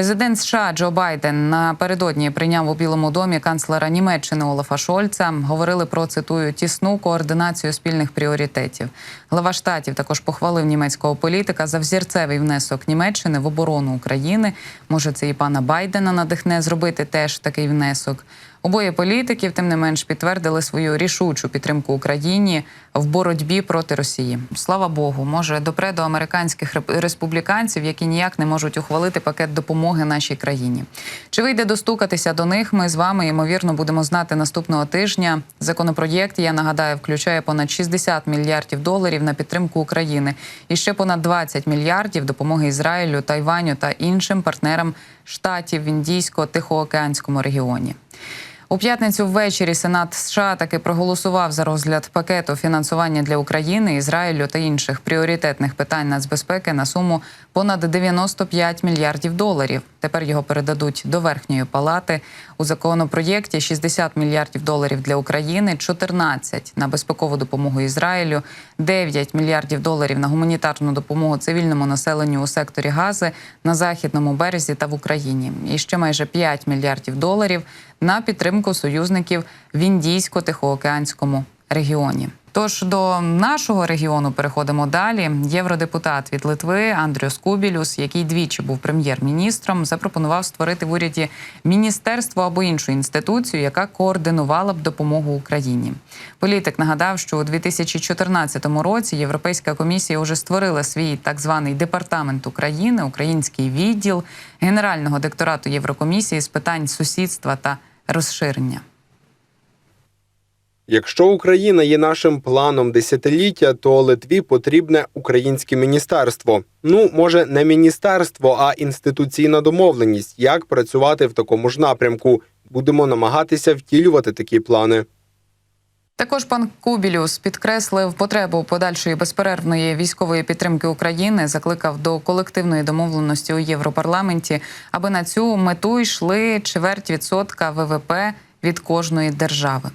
Президент США Джо Байден напередодні прийняв у Білому домі канцлера Німеччини Олафа Шольца. Говорили про, цитую, «тісну координацію спільних пріоритетів». Глава штатів також похвалив німецького політика за взірцевий внесок Німеччини в оборону України. Може, це і пана Байдена надихне зробити теж такий внесок. Обоє політиків, тим не менш, підтвердили свою рішучу підтримку Україні в боротьбі проти Росії. Слава Богу, може, допре до американських республіканців, які ніяк не можуть ухвалити пакет допомоги нашій країні. Чи вийде достукатися до них, ми з вами, ймовірно, будемо знати наступного тижня. Законопроєкт, я нагадаю, включає понад 60 мільярдів доларів на підтримку України і ще понад 20 мільярдів допомоги Ізраїлю, Тайваню та іншим партнерам штатів в Індійсько-Тихоокеанському регіоні. У п'ятницю ввечері Сенат США таки проголосував за розгляд пакету фінансування для України, Ізраїлю та інших пріоритетних питань нацбезпеки на суму понад 95 мільярдів доларів. Тепер його передадуть до Верхньої палати. У законопроєкті 60 мільярдів доларів для України, 14 на безпекову допомогу Ізраїлю, 9 мільярдів доларів на гуманітарну допомогу цивільному населенню у секторі Гази, на Західному березі та в Україні. І ще майже 5 мільярдів доларів на підтримку союзників в Індійсько-Тихоокеанському регіоні. Тож до нашого регіону переходимо далі. Євродепутат від Литви Андріус Кубілюс, який двічі був прем'єр-міністром, запропонував створити в уряді міністерство або іншу інституцію, яка координувала б допомогу Україні. Політик нагадав, що у 2014 році Європейська комісія вже створила свій так званий департамент України, український відділ Генерального директорату Єврокомісії з питань сусідства та розширення. Якщо Україна є нашим планом десятиліття, то Литві потрібне українське міністерство. Ну, може, не міністерство, а інституційна домовленість, як працювати в такому ж напрямку. Будемо намагатися втілювати такі плани. Також пан Кубілюс підкреслив потребу подальшої безперервної військової підтримки України, закликав до колективної домовленості у Європарламенті, аби на цю мету йшли 0,25% ВВП від кожної держави.